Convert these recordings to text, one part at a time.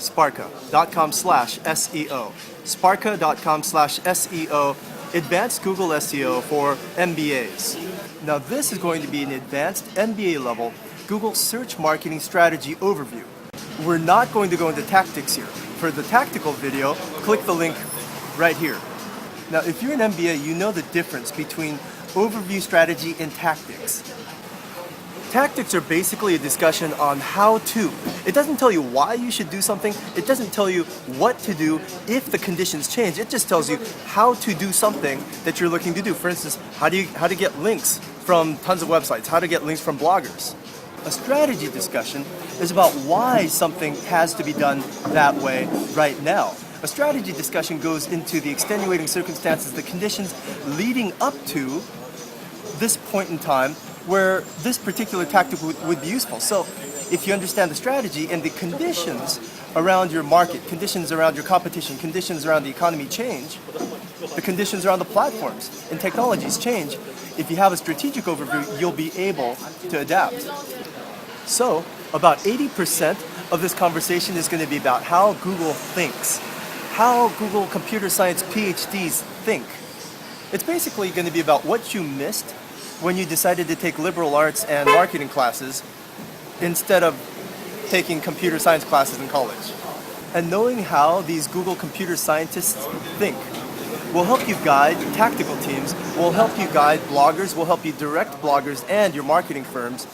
sparka.com/SEO. Sparka.com/SEO, Advanced Google SEO for MBAs. Now this is going to be an advanced MBA level Google Search Marketing Strategy overview. We're not going to go into tactics here. For the tactical video, click the link right here. Now if you're an MBA, you know the difference between overview strategy and tactics. Tactics are basically a discussion on how to. It doesn't tell you why you should do something. It doesn't tell you what to do if the conditions change. It just tells you how to do something that you're looking to do. For instance, how to get links from tons of websites, how to get links from bloggers. A strategy discussion is about why something has to be done that way right now. A strategy discussion goes into the extenuating circumstances, the conditions leading up to this point in time where this particular tactic would be useful. So if you understand the strategy and the conditions around your market, conditions around your competition, conditions around the economy change, the conditions around the platforms and technologies change, if you have a strategic overview, you'll be able to adapt. So about 80% of this conversation is going to be about how Google thinks, how Google computer science PhDs think. It's basically going to be about what you missed when you decided to take liberal arts and marketing classes instead of taking computer science classes in college. And knowing how these Google computer scientists think will help you guide tactical teams, will help you guide bloggers, will help you direct bloggers and your marketing firms,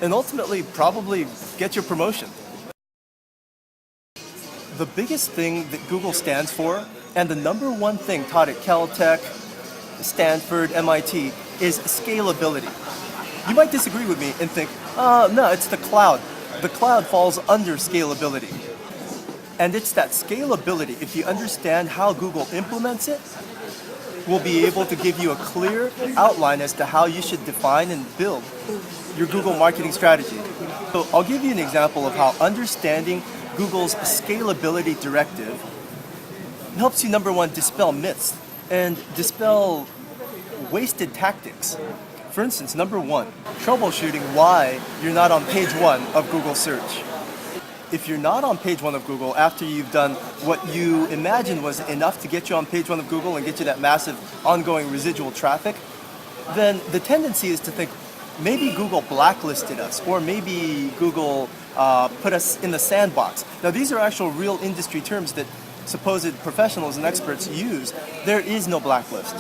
and ultimately probably get your promotion. The biggest thing that Google stands for, and the number one thing taught at Caltech, Stanford, MIT, is scalability. You might disagree with me and think, no, it's the cloud. The cloud falls under scalability. And it's that scalability, if you understand how Google implements it, will be able to give you a clear outline as to how you should define and build your Google marketing strategy. So I'll give you an example of how understanding Google's scalability directive helps you, number one, dispel myths and dispel wasted tactics. For instance, number one, troubleshooting why you're not on page one of Google search. If you're not on page one of Google after you've done what you imagined was enough to get you on page one of Google and get you that massive ongoing residual traffic, then the tendency is to think maybe Google blacklisted us, or maybe Google put us in the sandbox. Now these are actual real industry terms that supposed professionals and experts use. There is no blacklist.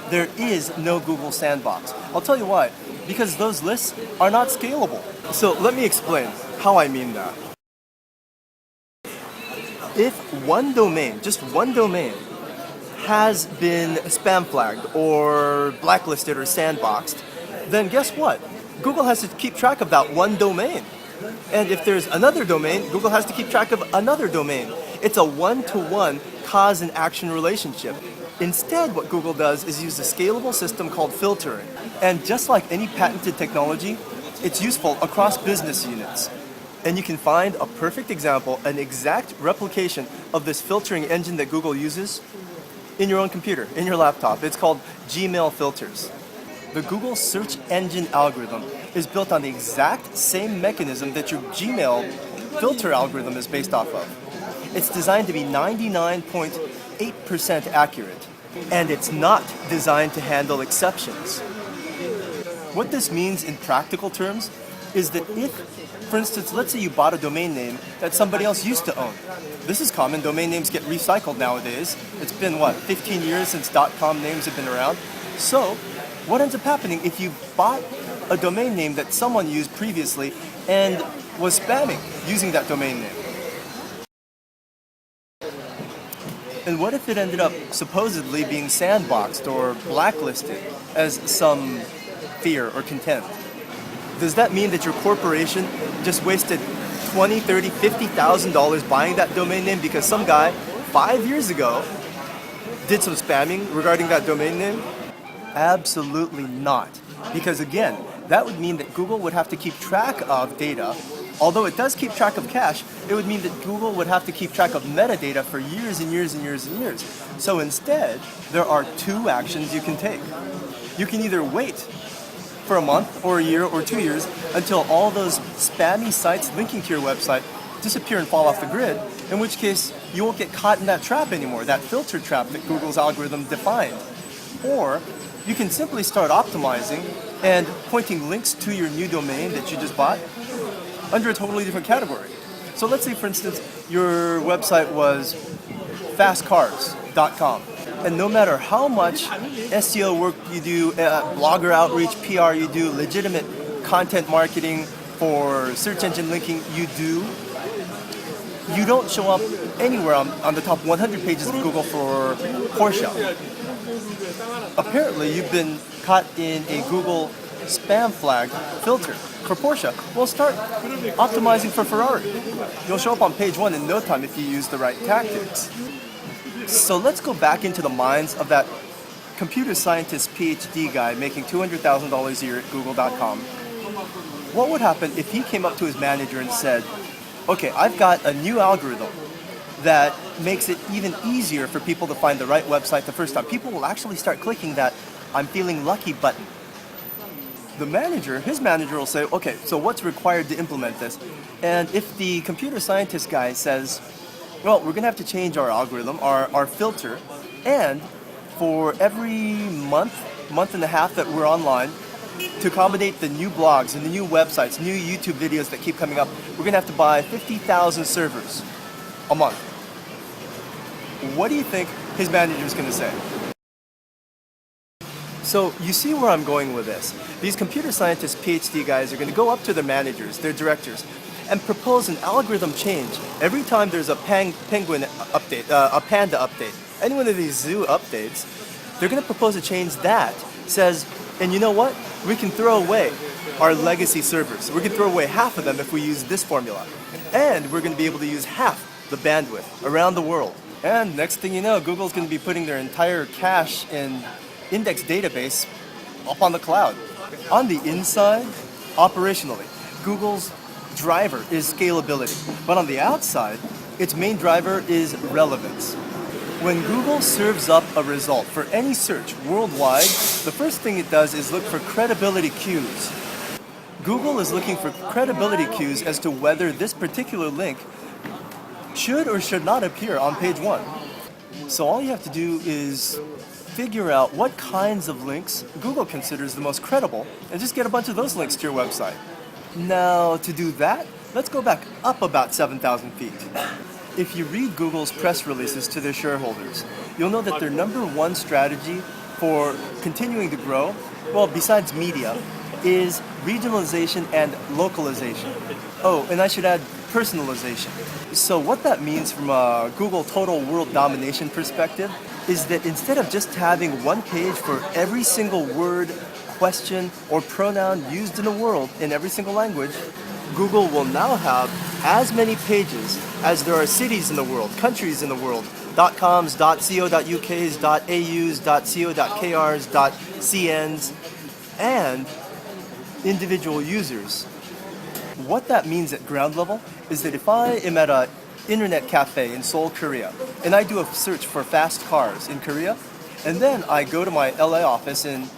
There is no Google sandbox. I'll tell you why. Because those lists are not scalable. So let me explain how I mean that. If one domain, just one domain, has been spam flagged or blacklisted or sandboxed, then guess what? Google has to keep track of that one domain. And if there's another domain, Google has to keep track of another domain. It's a one-to-one cause and action relationship. Instead, what Google does is use a scalable system called filtering. And just like any patented technology, it's useful across business units. And you can find a perfect example, an exact replication of this filtering engine that Google uses in your own computer, in your laptop. It's called Gmail filters. The Google search engine algorithm is built on the exact same mechanism that your Gmail filter algorithm is based off of. It's designed to be 99.8% accurate, and it's not designed to handle exceptions. What this means in practical terms is that if, for instance, let's say you bought a domain name that somebody else used to own. This is common. Domain names get recycled nowadays. It's been, 15 years since .com names have been around. So what ends up happening if you bought a domain name that someone used previously and was spamming using that domain name? And what if it ended up supposedly being sandboxed or blacklisted, as some fear or contend? Does that mean that your corporation just wasted $20,000, $30,000, $50,000 buying that domain name because some guy 5 years ago did some spamming regarding that domain name? Absolutely not. Because again, that would mean that Google would have to keep track of data. Although it does keep track of cache, it would mean that Google would have to keep track of metadata for years and years and years and years. So instead, there are two actions you can take. You can either wait for a month or a year or 2 years until all those spammy sites linking to your website disappear and fall off the grid, in which case you won't get caught in that trap anymore, that filter trap that Google's algorithm defined. Or you can simply start optimizing and pointing links to your new domain that you just bought under a totally different category. So let's say, for instance, your website was fastcars.com. And no matter how much SEO work you do, blogger outreach, PR you do, legitimate content marketing for search engine linking you do, you don't show up anywhere on the top 100 pages of Google for Porsche. Apparently, you've been caught in a Google spam flag filter for Porsche. Well, start optimizing for Ferrari. You'll show up on page 1 in no time if you use the right tactics. So let's go back into the minds of that computer scientist PhD guy making $200,000 a year at Google.com. What would happen if he came up to his manager and said, okay, I've got a new algorithm that makes it even easier for people to find the right website the first time. People will actually start clicking that I'm feeling lucky button. His manager will say, okay, so what's required to implement this? And if the computer scientist guy says, well, we're going to have to change our algorithm, our filter, and for every month and a half that we're online, to accommodate the new blogs and the new websites, new YouTube videos that keep coming up, we're going to have to buy 50,000 servers a month. What do you think his manager is going to say? So you see where I'm going with this. These computer scientists, PhD guys are going to go up to their managers, their directors, and propose an algorithm change every time there's a penguin update, a panda update, any one of these zoo updates. They're going to propose a change that says, and you know what? We can throw away our legacy servers. We can throw away half of them if we use this formula. And we're going to be able to use half the bandwidth around the world. And next thing you know, Google's going to be putting their entire cache and index database up on the cloud. On the inside, operationally, Google's driver is scalability. But on the outside, its main driver is relevance. When Google serves up a result for any search worldwide, the first thing it does is look for credibility cues. Google is looking for credibility cues as to whether this particular link should or should not appear on page 1. So all you have to do is figure out what kinds of links Google considers the most credible and just get a bunch of those links to your website. Now, to do that, let's go back up about 7,000 feet. If you read Google's press releases to their shareholders, you'll know that their number one strategy for continuing to grow, well, besides media, is regionalization and localization. Oh, and I should add personalization. So what that means from a Google total world domination perspective is that instead of just having one page for every single word, question, or pronoun used in the world in every single language, Google will now have as many pages as there are cities in the world, countries in the world, .coms, .co.uk's, .aus, .co.krs, .cns, and individual users. What that means at ground level is that if I am at an internet cafe in Seoul, Korea, and I do a search for fast cars in Korea, and then I go to my LA office and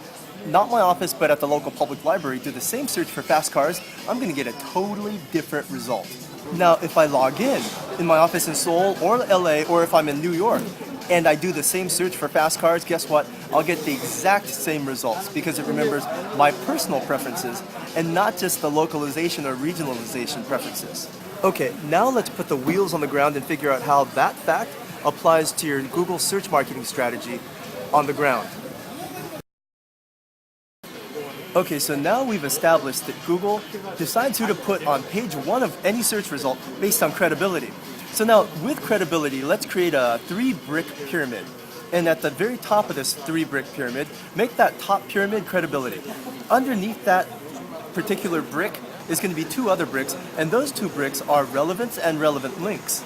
not my office, but at the local public library, do the same search for fast cars, I'm going to get a totally different result. Now, if I log in my office in Seoul or LA, or if I'm in New York, and I do the same search for fast cars, guess what? I'll get the exact same results because it remembers my personal preferences and not just the localization or regionalization preferences. Okay, now let's put the wheels on the ground and figure out how that fact applies to your Google search marketing strategy on the ground. Okay, so now we've established that Google decides who to put on page 1 of any search result based on credibility. So now, with credibility, let's create a 3-brick pyramid. And at the very top of this 3-brick pyramid, make that top pyramid credibility. Underneath that particular brick is going to be 2 other bricks, and those 2 bricks are relevance and relevant links.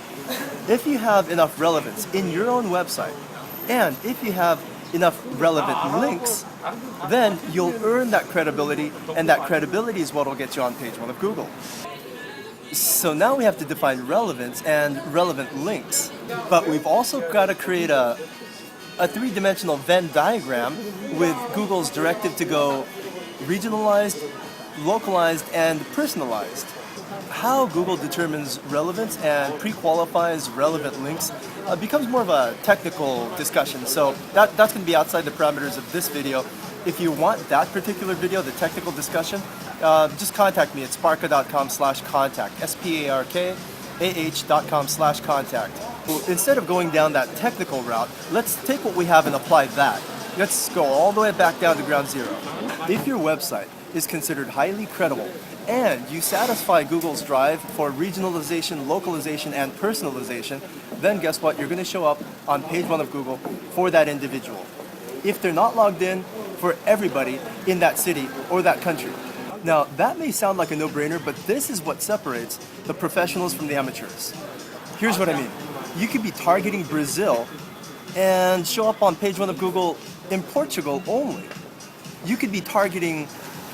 If you have enough relevance in your own website, and if you have enough relevant links, then you'll earn that credibility, and that credibility is what will get you on page 1 of Google. So now we have to define relevance and relevant links, but we've also got to create a 3-dimensional Venn diagram with Google's directive to go regionalized, localized, and personalized. how Google determines relevance and pre-qualifies relevant links becomes more of a technical discussion. So that's going to be outside the parameters of this video. If you want that particular video, the technical discussion, just contact me at sparka.com/contact, sparkah.com/contact. Instead of going down that technical route, let's take what we have and apply that. Let's go all the way back down to ground zero. If your website is considered highly credible and you satisfy Google's drive for regionalization, localization, and personalization, then guess what? You're going to show up on page 1 of Google for that individual. If they're not logged in, for everybody in that city or that country. Now, that may sound like a no-brainer, but this is what separates the professionals from the amateurs. Here's what I mean. You could be targeting Brazil and show up on page 1 of Google in Portugal only. You could be targeting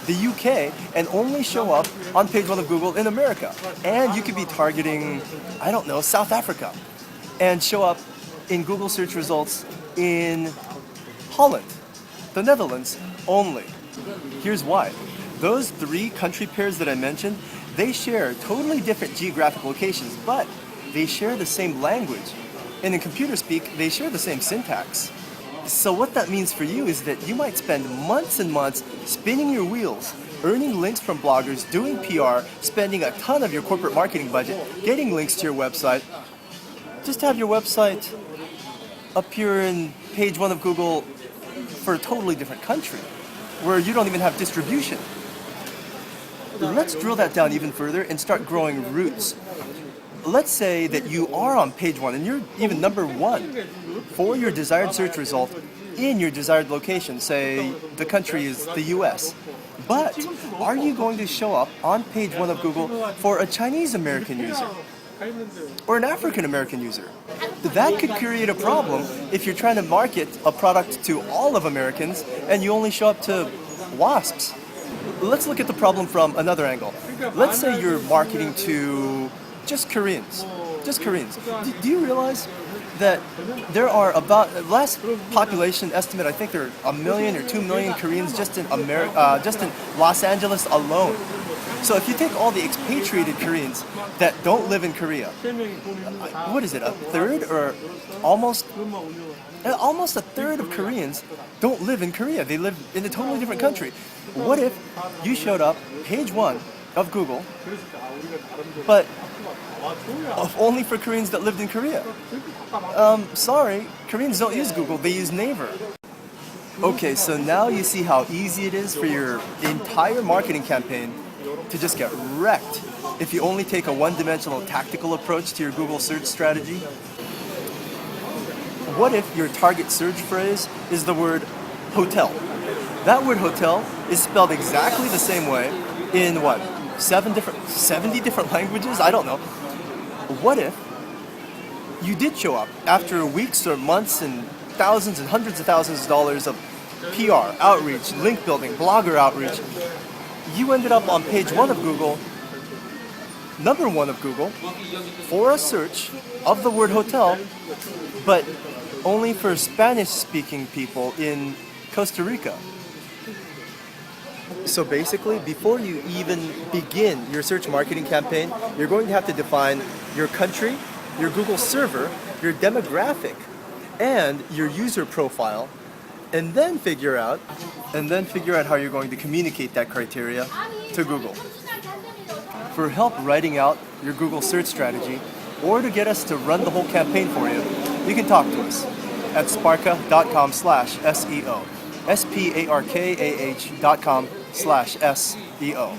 the UK and only show up on page 1 of Google in America. And you could be targeting, I don't know, South Africa and show up in Google search results in Holland, the Netherlands only. Here's why. Those 3 country pairs that I mentioned, they share totally different geographic locations, but they share the same language. And in computer speak, they share the same syntax. So what that means for you is that you might spend months and months spinning your wheels, earning links from bloggers, doing PR, spending a ton of your corporate marketing budget, getting links to your website, just to have your website appear in page 1 of Google for a totally different country, where you don't even have distribution. Let's drill that down even further and start growing roots. Let's say that you are on page 1 and you're even number 1 for your desired search result in your desired location. Say the country is the US. But are you going to show up on page 1 of Google for a Chinese American user or an African American user? That could create a problem if you're trying to market a product to all of Americans and you only show up to WASPs. Let's look at the problem from another angle. Let's say you're marketing to just Koreans. Just Koreans. Do you realize that there are about, last population estimate, I think there are 1 million or 2 million Koreans just in just in Los Angeles alone. So if you take all the expatriated Koreans that don't live in Korea, what is it, a third or almost a third of Koreans don't live in Korea. They live in a totally different country. What if you showed up page 1 of Google, but only for Koreans that lived in Korea? Sorry, Koreans don't use Google, they use Naver. Okay, so now you see how easy it is for your entire marketing campaign to just get wrecked if you only take a one-dimensional tactical approach to your Google search strategy. What if your target search phrase is the word hotel? That word hotel is spelled exactly the same way in what, 70 different languages? I don't know. What if you did show up after weeks or months and thousands and hundreds of thousands of dollars of PR, outreach, link building, blogger outreach? You ended up on page 1 of Google, number 1 of Google, for a search of the word hotel, but only for Spanish-speaking people in Costa Rica. So basically, before you even begin your search marketing campaign, you're going to have to define your country, your Google server, your demographic, and your user profile, and then figure out how you're going to communicate that criteria to Google. For help writing out your Google search strategy, or to get us to run the whole campaign for you, you can talk to us at sparkah.com/SEO. SPARKAH.com/SEO.